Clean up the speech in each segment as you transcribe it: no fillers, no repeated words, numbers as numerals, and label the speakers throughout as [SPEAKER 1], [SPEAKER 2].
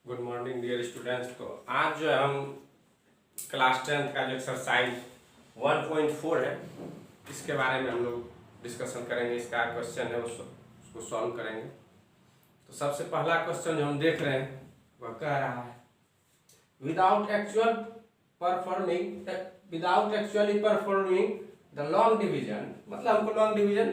[SPEAKER 1] Good morning dear students. तो आज जो है हम क्लास 10th का जो एक्सरसाइज 1.4 है इसके बारे में हम लोग डिस्कशन करेंगे। इसका क्वेश्चन है उसको सॉल्व करेंगे। तो सबसे पहला क्वेश्चन जो हम देख रहे हैं वह कह रहा है without actually performing the long division, मतलब हमको लॉन्ग डिवीजन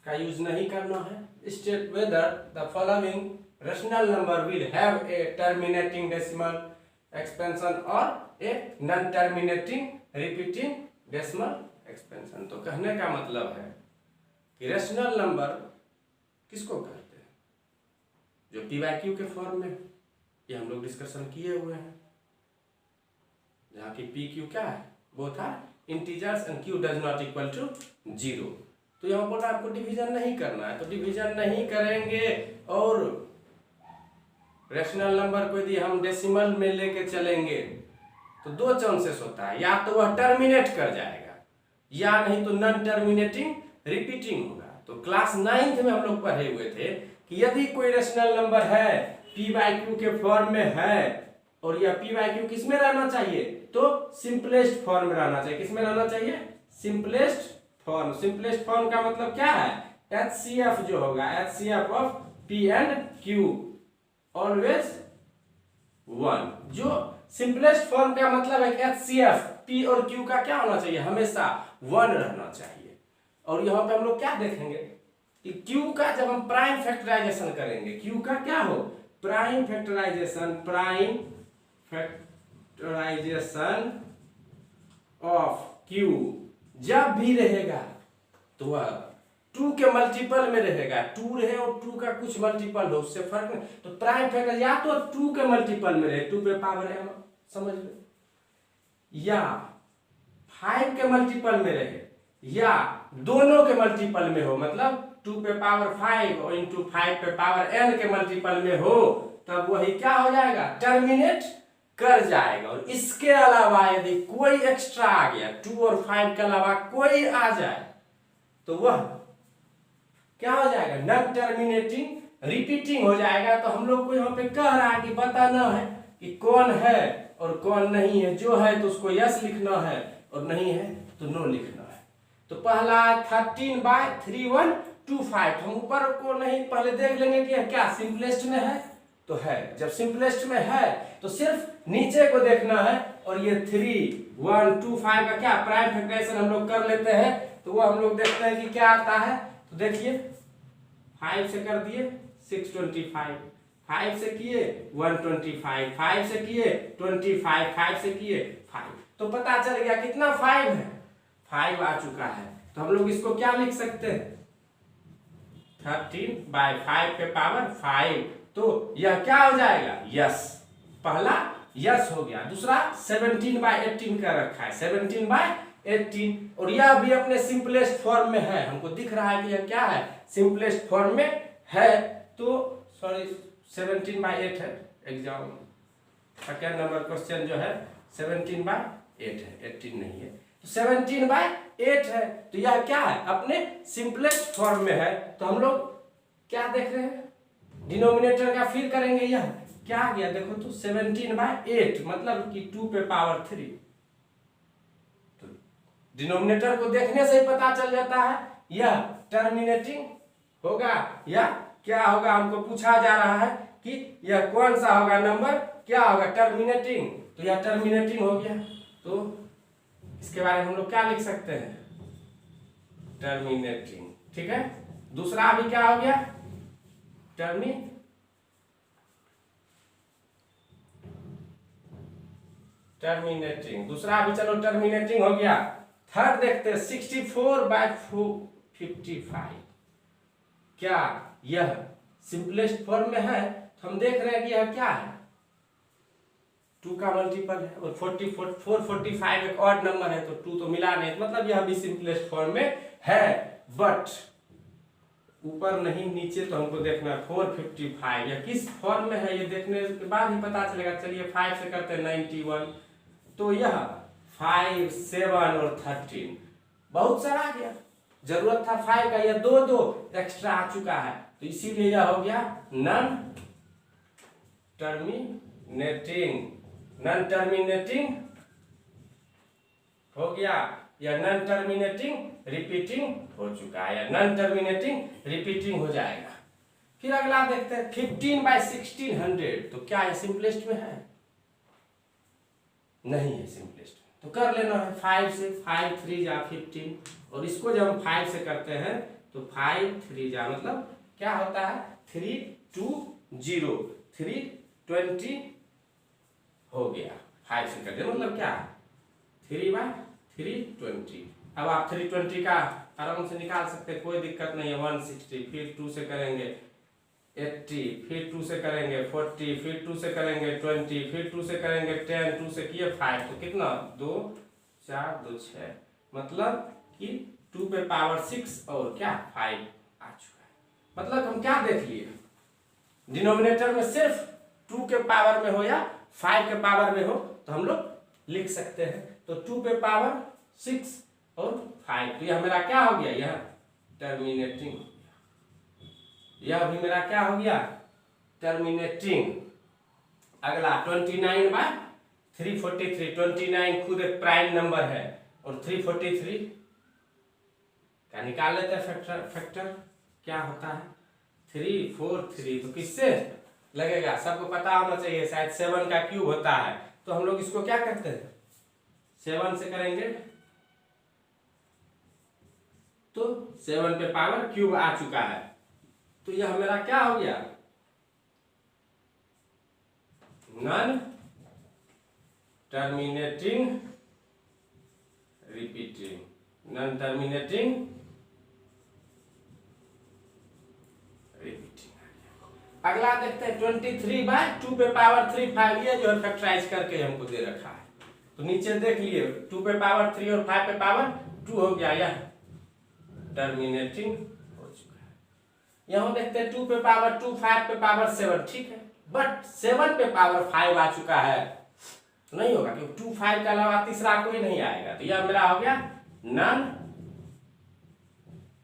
[SPEAKER 1] का यूज नहीं करना है। State whether the following rational number will have a terminating decimal expansion or a non-terminating repeating decimal expansion। तो कहने का मतलब है कि रेशनल नंबर किसको कहते हैं, जो पी बाई क्यू के फॉर्म में, ये हम लोग डिस्कशन किए हुए हैं, जहाँ की पी क्यू क्या है, both are integers and Q does not equal to 0। तो यहाँ बोला आपको डिवीजन नहीं करना है, तो डिवीजन नहीं करेंगे और रेशनल नंबर को यदि हम डेसिमल में लेके चलेंगे तो दो चांसेस होता है, या तो वह टर्मिनेट कर जाएगा या नहीं तो नॉन टर्मिनेटिंग रिपीटिंग होगा। तो क्लास 9th में हम लोग पढ़े हुए थे कि यदि कोई रेशनल नंबर है पी बाई क्यू के फॉर्म में है और यह पी बाई क्यू किस में रहना चाहिए, तो सिंपलेस्ट फॉर्म में रहना चाहिए। किस में रहना चाहिए? Simplest form. सिंपलेस्ट फॉर्म का मतलब क्या है? HCF जो होगा, HCF of P and Q always 1। जो सिंपलेस्ट फॉर्म का मतलब है कि HCF P और Q का क्या होना चाहिए, हमेशा 1 रहना चाहिए। और यहाँ पे हम लोग क्या देखेंगे कि Q का जब हम प्राइम फैक्टराइजेशन करेंगे, Q का क्या हो, प्राइम फैक्टराइजेशन ऑफ Q जब भी रहेगा तो वह 2 के मल्टीपल में रहेगा। 2 रहे और 2 का कुछ मल्टीपल हो, उससे फर्क नहीं। तो प्राइम फैक्टर या तो 2 के मल्टीपल में रहे, 2 पे पावर है समझ लो, या 5 के मल्टीपल में रहे, या दोनों के मल्टीपल में हो, मतलब 2 पे पावर 5 और इंटू 5 पे पावर n के मल्टीपल में हो, तब वही क्या हो जाएगा, टर्मिनेट कर जाएगा। और इसके अलावा यदि कोई एक्स्ट्रा आ गया, 2 और 5 के अलावा कोई आ जाए, तो वह क्या हो जाएगा, नॉन टर्मिनेटिंग रिपीटिंग हो जाएगा। तो हम लोग को यहाँ पे कह रहा है कि बताना है कि कौन है और कौन नहीं है। जो है तो उसको यस लिखना है और नहीं है तो नो लिखना है। तो पहला 13/3125। हम ऊपर को नहीं पहले देख लेंगे कि क्या सिंपलेस्ट में है, तो है। जब सिंपलेस्ट में है तो सिर्फ नीचे को देखना है, और ये 3125 का क्या प्राइम फैक्टराइजेशन हम लोग कर लेते हैं, तो वो हम लोग देखते हैं कि क्या आता है। तो देखिए 5 से कर दिए 625, 5 से किए 125, 5 से किए 25, 5 से किए 5। तो पता चल गया कितना 5 है, 5 आ चुका है। तो हम लोग इसको क्या लिख सकते हैं, 13/5 पे पावर 5। तो यह क्या हो जाएगा, यस। पहला यस हो गया। दूसरा 17/18 का रखा है, 17/18, और यह भी अपने सिंपलेस्ट फॉर्म में है। हमको दिख रहा है कि यह क्या है, सिंपलेस्ट फॉर्म में है। तो सॉरी 17/8 है। एग्जाम सेकेंड नंबर क्वेश्चन जो है 17/8 है, 18 नहीं है। तो 17/8 है, तो यह क्या है, अपने सिंपलेस्ट फॉर्म में है। तो हम लोग क्या देख रहे हैं, डिनोमिनेटर का फिर करेंगे। यह क्या आ गया देखो, तो 17/8 मतलब कि 2 पे पावर 3। तो डिनोमिनेटर को देखने से ही पता चल जाता है यह टर्मिनेटिंग होगा या क्या होगा। हमको पूछा जा रहा है कि यह कौन सा होगा नंबर, क्या होगा, टर्मिनेटिंग। तो यह टर्मिनेटिंग हो गया। तो इसके बारे में हम लोग क्या लिख सकते हैं, टर्मिनेटिंग। ठीक है। दूसरा अभी क्या हो गया, टर्मिनेटिंग। दूसरा अभी चलो टर्मिनेटिंग हो गया। थर्ड देखते हैं 64/55। क्या यह सिंपलेस्ट फॉर्म में है? तो हम देख रहे हैं कि यह क्या है, 2 का मल्टीपल है, और 445 एक ऑड नंबर है, तो 2 तो मिला नहीं, मतलब यह भी सिंपलेस्ट फॉर्म में है। बट ऊपर नहीं नीचे तो हमको देखना है 455 यह किस फॉर्म में है, ये देखने के बाद ही पता चलेगा। चलिए 5 से करते हैं 91, तो यह 5, 7 और 13 बहुत सारा आ गया। जरूरत था 5 का, यह 2 एक्स्ट्रा आ चुका है, तो इसीलिए यह हो गया नॉन टर्मिनेटिंग, नॉन टर्मिनेटिंग हो गया, या नॉन टर्मिनेटिंग रिपीटिंग हो चुका है, या नॉन टर्मिनेटिंग रिपीटिंग हो जाएगा। फिर अगला देखते हैं 15/1600, तो क्या है सिंपलेस्ट में है? नहीं है सिंपलेस्ट में, तो कर लेना है 5 से, 5 3 जा 15, और इसको जब हम 5 से करते हैं तो 5 3 जा मतलब क्या होता है 320, 320 हो गया। 5 से करते मतलब क्या 3/320। अब आप 320 का आराम से निकाल सकते हैं, कोई दिक्कत नहीं है। 160, फिर 2 से करेंगे 80, फिर 2 से करेंगे 40, फिर 2 से करेंगे 20, फिर 2 से करेंगे 10, 2 से किए 5, तो कितना 2 4 2 6, मतलब कि 2 पे पावर 6 और क्या 5 आ चुका है। मतलब हम क्या देख लिए, डिनोमिनेटर में सिर्फ 2 के पावर में हो या 5 के पावर में हो तो हम लोग लिख सकते हैं। तो 2 पे पावर 6 और 5, तो यह मेरा क्या हो गया, यह टर्मिनेटिंग, यह भी मेरा क्या हो गया टर्मिनेटिंग। अगला 29/343, 29 खुद एक प्राइम नंबर है और 343 का निकाल लेते हैं फैक्टर क्या होता है 343, तो किससे लगेगा सबको पता होना चाहिए, शायद 7 का क्यूब होता है। तो हम लोग इसको क्या करते हैं 7 से करेंगे तो 7 पे पावर क्यूब आ चुका है, तो यह मेरा क्या हो गया non terminating repeating, non terminating repeating. अगला देखते हैं 23/2 पे पावर 3 5, ये जो है फैक्टराइज करके हमको दे रखा है, तो नीचे देख लिए 2 पे पावर 3 और 5 पे पावर 2 हो गया, यह टर्मिनेटिंग हो चुका है। यहां देखते हैं 2 पे पावर 2, 5 पे पावर 7, ठीक है, बट 7 पे पावर 5 आ चुका है तो नहीं होगा, क्योंकि 2 5 के अलावा तीसरा कोई नहीं आएगा, तो यह मेरा हो गया non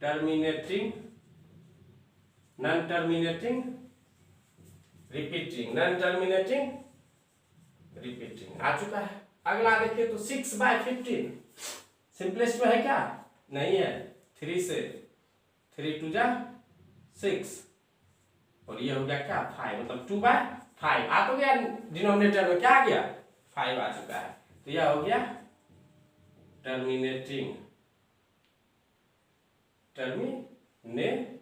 [SPEAKER 1] terminating, non terminating repeating, non terminating repeating आ चुका है। अगला देखिए तो 6/15, सिंपलेस्ट में है क्या, नहीं है, 3 से 3 2 जा 6, और ये हो गया क्या 5, मतलब 2/5 आ तो गया, डिनोमिनेटर में क्या आ गया 5 आ चुका है, तो यह हो गया टर्मिनेटिंग, टर्मिनेटिंग।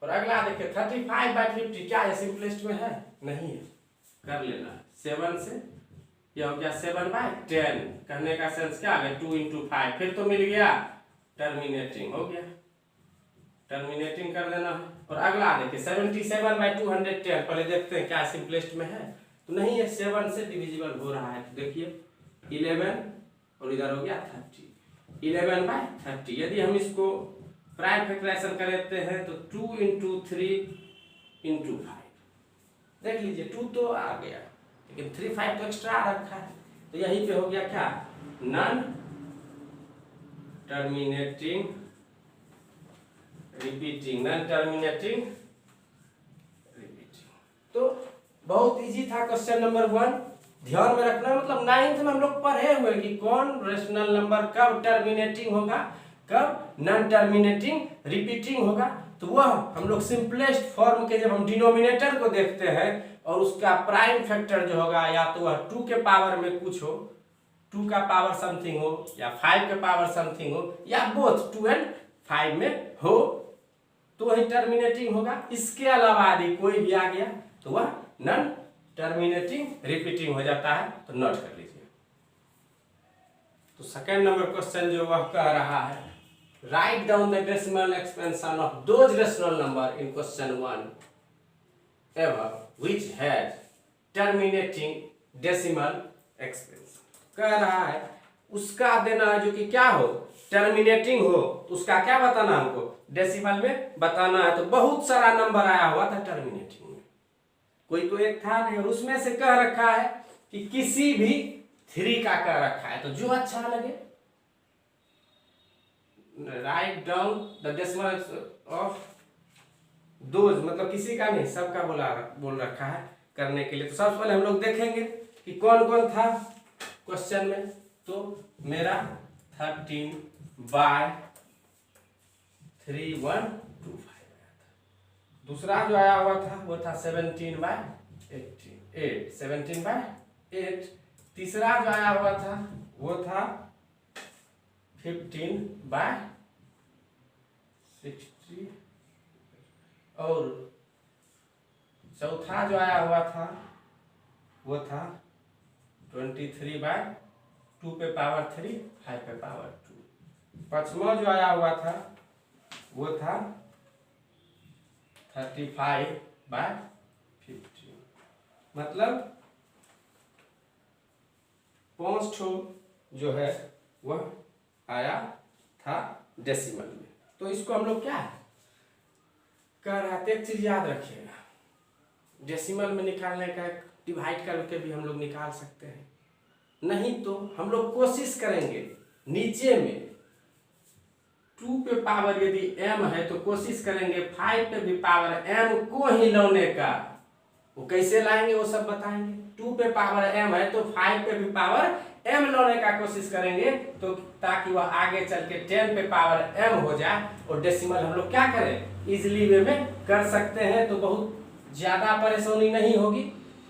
[SPEAKER 1] और अगला देखिए 35/50, क्या है सिंपलेस्ट में है, नहीं है, कर लेना 7 से, यह हो गया 7/10, कहने का सेंस क्या है 2 × 5, फिर तो मिल गया टर्मिनेटिंग, हो गया टर्मिनेटिंग कर देना है। और अगला देखिए 77/210, पहले देखते हैं क्या सिंपलेस्ट में है, तो नहीं है, 7 से डिविजिबल हो रहा है, तो देखिए 11 और इधर हो गया 30, 11/30। यदि हम इसको प्राइम फैक्टराइजेशन करते हैं तो 2 × 3 × 5, देख लीजिए 2 तो आ गया, लेकिन 3 5 तो एक्स्ट्रा रखा है, तो यहीं पे हो गया क्या non terminating repeating, non terminating repeating. तो बहुत इजी था क्वेश्चन नंबर 1, ध्यान में रखना, मतलब 9th में हम लोग पढ़े हुए कि कौन रेशनल नंबर कब टर्मिनेटिंग होगा, कब नॉन टर्मिनेटिंग रिपीटिंग होगा, तो वह हम लोग सिंपलेस्ट फॉर्म के जब हम डिनोमिनेटर को देखते हैं और उसका प्राइम फैक्टर जो होगा या तो वह 2 के पावर में कुछ हो, 2 का पावर समथिंग हो, या 5 के पावर समथिंग हो, या बोथ 2 और 5 में हो, तो वही टर्मिनेटिंग होगा। इसके अलावा यदि कोई भी आ गया तो वह नॉन टर्मिनेटिंग रिपीटिंग हो जाता है, तो नोट कर लीजिए। तो सेकंड नंबर क्वेश्चन जो वह कह रहा है, write down the decimal expansion of those rational number in question 1 ever which has terminating decimal expansion. कह रहा है उसका देना है जो कि क्या हो टर्मिनेटिंग हो, तो उसका क्या बताना हमको डेसिमल में बताना है। तो बहुत सारा नंबर आया हुआ था टर्मिनेटिंग में, कोई तो एक था नहीं, और उसमें से कह रखा है कि किसी भी 3 का कह रखा है, तो जो अच्छा लगे write down the decimal of those मतलब किसी का नहीं, सबका बोल रखा है करने के लिए। तो सबसे पहले हम लोग देखेंगे कि कौन कौन था क्वेश्चन में। तो मेरा 13/3125 आया था। दूसरा जो आया हुआ था वो था 17/8। तीसरा जो आया हुआ था वो था 15/60। और चौथा जो आया हुआ था वो था 23/2 पे पावर 3 5 पे पावर 2। पांचवा जो आया हुआ था वो था 35/50। मतलब 5 ठो जो है वह आया था डेसिमल में। तो इसको हम लोग क्या कर रहे थे, एक चीज याद रखिएगा, डेसिमल में निकालने का डिवाइड करके भी हम लोग निकाल सकते हैं, नहीं तो हम लोग कोशिश करेंगे नीचे में 2 पे पावर यदि m है तो कोशिश करेंगे 5 पे भी पावर m को ही लाने का। वो कैसे लाएंगे वो सब बताएंगे। 2 पे पावर m है तो 5 पे भी पावर m लाने का कोशिश करेंगे, तो ताकि वह आगे चल के 10 पे पावर m हो जाए और डेसिमल हम लोग क्या करें इजिली वे में कर सकते हैं, तो बहुत ज्यादा परेशानी नहीं होगी।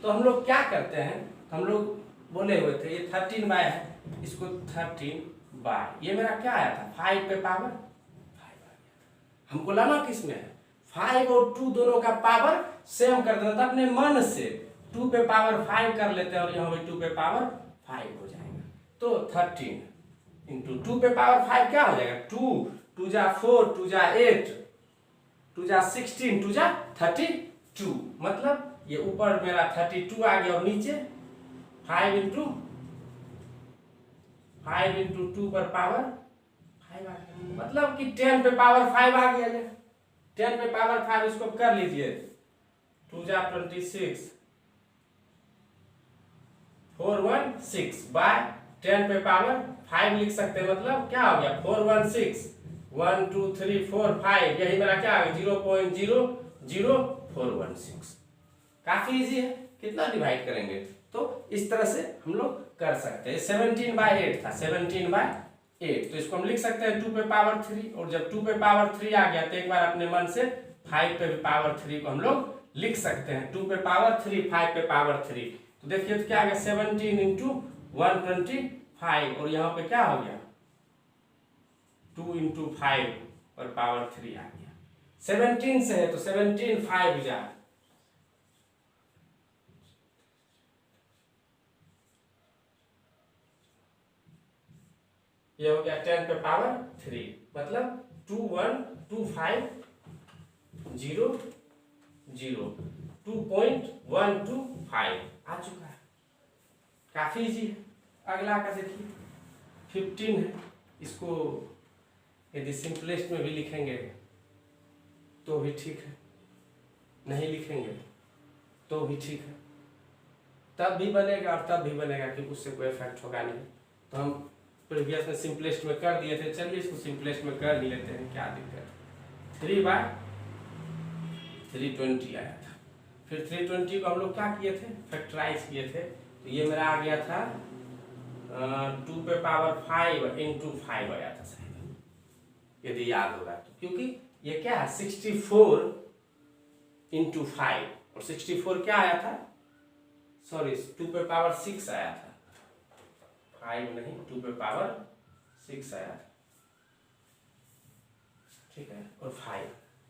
[SPEAKER 1] तो हम लोग क्या करते हैं, हम लोग बोले हुए थे ये 13 बाय है, इसको 13 बाय ये मेरा क्या आया था 5 पे पावर 5 आ गया। हमको लाना किस में है 5 और 2 दोनों का पावर सेम कर देना था अपने मन से। 2 पे पावर 5 कर लेते हैं और यहाँ पे 2 पे पावर 5 हो जाएगा। तो 13 इंटू 2 पे पावर 5 क्या हो जाएगा 2 2 जा 4 2 जा 8 2 जा 16 2 जा 32। मतलब ये ऊपर मेरा 32 आ गया और नीचे 5 इंटू 2 पर पावर 5 आ गया। मतलब कि 10 पे पावर 5 आ गया। 10 पे पावर 5 इसको कर लीजिए 2 जा 26 416 बाय 10 पे पावर 5 लिख सकते हैं। मतलब क्या हो गया 416 1 2 3 4 5 यही मेरा क्या आ गया 0.00416। काफी इजी है, कितना डिवाइड करेंगे। तो इस तरह से हम लोग कर सकते हैं। 17/8 था 17/8, तो इसको हम लिख सकते हैं 2 पे पावर 3। और जब 2 पे पावर 3 आ गया तो एक बार अपने मन से 5 पे भी पावर 3 को हम लोग लिख सकते हैं। 2 पे पावर 3 5 पे पावर 3, तो देखिए तो क्या आ गया 17 इंटू 125 और यहाँ पे क्या हो गया 2 इंटू 5 और पावर 3 आ गया। 17 से है तो 17 5 जा ये हो गया 10 पे पावर 3, मतलब 2125 2.125 आ चुका है। काफी इजी है। अगला का देखिए 15 है, इसको यदि सिंपलेस्ट में भी लिखेंगे तो भी ठीक है, नहीं लिखेंगे तो भी ठीक है, तब भी बनेगा और तब भी बनेगा कि उससे कोई इफेक्ट होगा नहीं। तो हम प्रीवियस में सिंपलेस्ट में कर दिए थे, चलिए इसको सिंपलेस्ट में कर ही लेते हैं, क्या दिक्कत। 3/320 आया था। फिर 320 को हम लोग क्या किए थे फैक्टराइज किए थे, तो ये मेरा आ गया था 2 पे पावर 5 इंटू 5 आया था शायद, यदि याद होगा तो। क्योंकि ये क्या है 64 इंटू 5 और 64 क्या आया था, सॉरी 2 पे पावर 6 आया था, 5 नहीं 2 पे पावर 6 आया था, ठीक है। और 5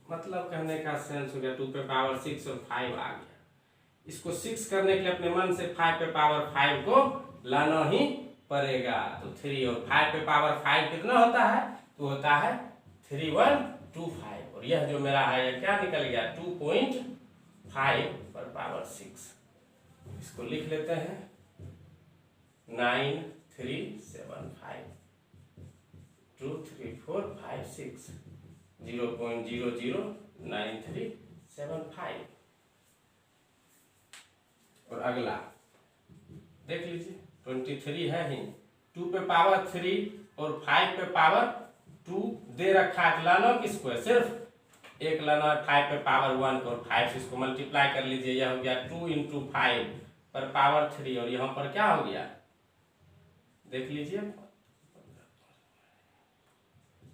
[SPEAKER 1] मतलब कहने का सेंस हो गया 2 पे पावर 6 और 5 आ गया। इसको 6 करने के लिए अपने मन से 5 पे पावर 5 को लाना ही पड़ेगा। तो 3 और 5 पे पावर 5 कितना होता है, तो होता है 3125 और यह जो मेरा है क्या निकल गया 2.5 पर पावर 6। इसको लिख लेते हैं 9375 2 3 4 5 6 0.009375। और अगला देख लीजिए 23 है ही, 2 पे पावर 3 और 5 पे पावर 2 दे रखा है, लाना किसको है सिर्फ एक लाना है 5 पे पावर 1 को, और 5 से इसको मल्टीप्लाई कर लीजिए, यह हो गया 2 इंटू 5 पर पावर 3, और यहाँ पर क्या हो गया देख लीजिए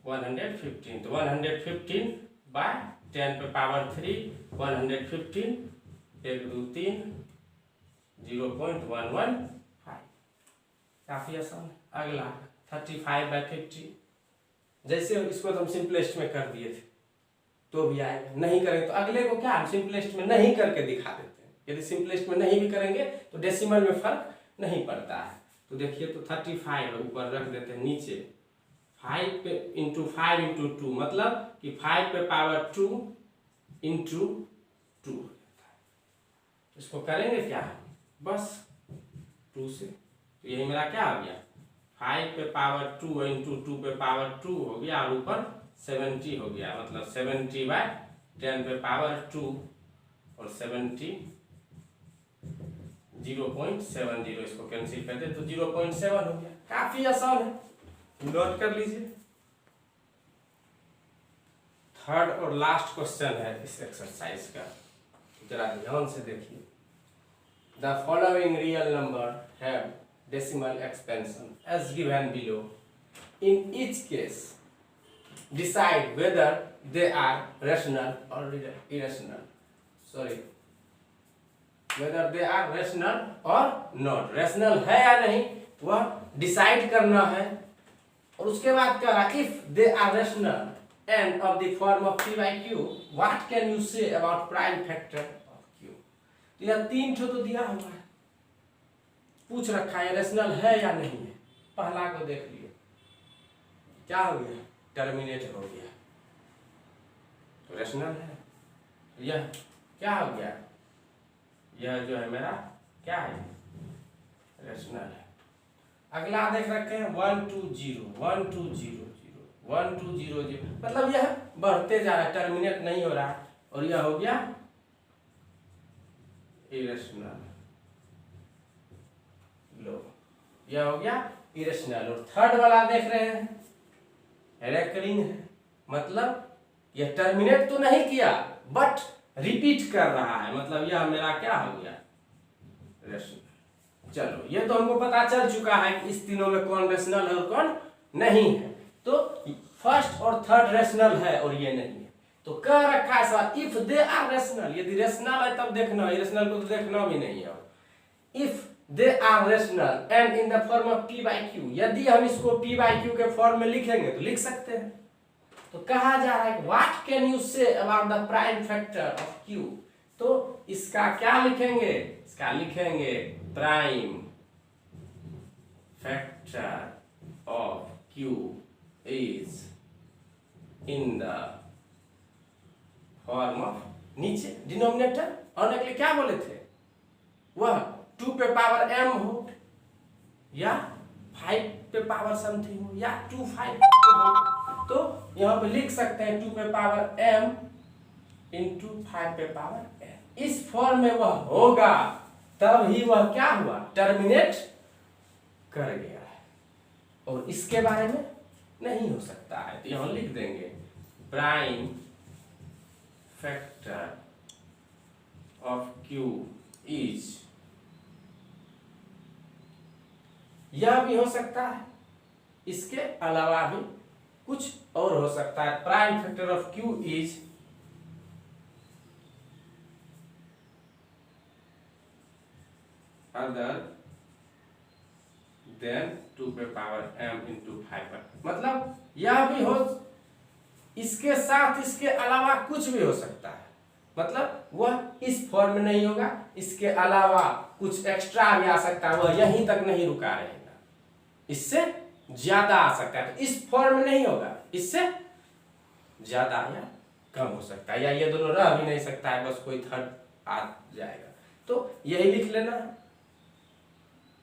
[SPEAKER 1] 115, तो 115 बाय 10 पे पावर 3, 115 1 2 3 0.115, काफी आसान। अगला 35/50, जैसे इसको तो हम सिंपलेस्ट में कर दिए थे तो भी आएगा, नहीं करेंगे तो अगले को क्या हम सिंपलेस्ट में नहीं करके दिखा देते हैं। यदि सिंपलेस्ट में नहीं भी करेंगे तो डेसिमल में फर्क नहीं पड़ता है। तो देखिए तो 35 ऊपर रख देते हैं, नीचे 5 पे इंटू 5 इंटू 2, मतलब कि 5 पे पावर 2 इंटू 2। इसको करेंगे क्या बस 2 से, तो यही मेरा क्या हो गया 5 पे पावर 2 इंटू 2 पे पावर 2 हो गया, और ऊपर 70 हो गया, मतलब 70/10 पे पावर 2 और 70 0.70, इसको कैंसिल कर दे तो 0.7 हो गया। काफी आसान है, नोट कर लीजिए। थर्ड और लास्ट क्वेश्चन है इस एक्सरसाइज का, जरा ध्यान से देखिए। The following real number have decimal expansion as given below. In each case, decide whether they are rational or irrational. Sorry, whether they are rational or not. Rational है या नहीं वह डिसाइड करना है, और उसके बाद क्या रहा, if they are rational and of the form of p by q, what can you say about prime factor of q? तो यह 3 ठो तो दिया हुआ है, पूछ रखा है रेशनल है या नहीं है। पहला को देख लिए क्या हो गया, टर्मिनेट हो गया, तो रेशनल है। यह क्या हो गया, यह जो है मेरा क्या है रेशनल है। अगला देख रखे हैं 1 2 0 1 2 0 0 1 2 0 0, मतलब यह बढ़ते जा रहा है, टर्मिनेट नहीं हो रहा है, और यह हो गया इरेशनल। लो यह हो गया इरेशनल। और थर्ड वाला देख रहे हैं रेकरिंग है, मतलब यह टर्मिनेट तो नहीं किया बट रिपीट कर रहा है, मतलब यह मेरा क्या हो गया रेशनल। चलो ये तो हमको पता चल चुका है कि इस तीनों में कौन रेशनल है और कौन नहीं है। तो फर्स्ट और थर्ड रेशनल है और ये नहीं है, तो कह रखा है sir if they are rational, यदि रेशनल है तब देखना, इरेशनल को तो देखना भी नहीं है। If they are rational and in the form of p by q, यदि हम इसको p by q के फॉर्म में लिखेंगे तो लिख सकते हैं। तो कहा जा रहा है what can you say about the prime factor of q, तो इसका क्या लिखेंगे, इसका लिखेंगे prime factor of q is in the form of, नीचे डिनोमिनेटर और अगले क्या बोले थे, वह 2 पे पावर m हो या 5 पे पावर समथिंग हो या 2 5 हो, तो यहाँ पे लिख सकते हैं 2 पे पावर m इंटू 5 पे पावर m। इस फॉर्म में वह होगा तब ही वह क्या हुआ, टर्मिनेट कर गया है, और इसके बारे में नहीं हो सकता है। तो यहाँ लिख देंगे prime factor of q is, यह भी हो सकता है, इसके अलावा भी कुछ और हो सकता है। Prime factor of q is other than 2 पे पावर m इंटू 5, मतलब यह भी हो, इसके साथ इसके अलावा कुछ भी हो सकता है, मतलब वह इस फॉर्म में नहीं होगा, इसके अलावा कुछ एक्स्ट्रा भी आ सकता है, वह यहीं तक नहीं रुका रहेगा, इससे ज्यादा आ सकता है। तो इस फॉर्म में नहीं होगा, इससे ज्यादा या कम हो सकता है, या ये दोनों रह भी नहीं सकता है, बस कोई थर्ड आ जाएगा। तो यही लिख लेना है,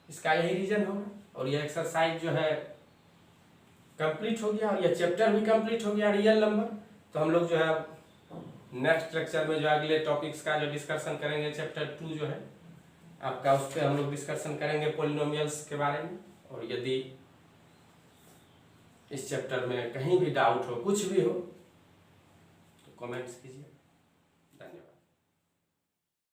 [SPEAKER 1] इसका यही रीजन होगा। और यह एक्सरसाइज जो है कंप्लीट हो गया, और यह चैप्टर भी कंप्लीट हो गया रियल नंबर। तो हम लोग जो है नेक्स्ट लेक्चर में जो अगले टॉपिक्स का जो डिस्कशन करेंगे, चैप्टर 2 जो है आपका, उस पर हम लोग डिस्कशन करेंगे पॉलिनोमियल्स के बारे में। और यदि इस चैप्टर में कहीं भी डाउट हो, कुछ भी हो, तो कमेंट्स कीजिए।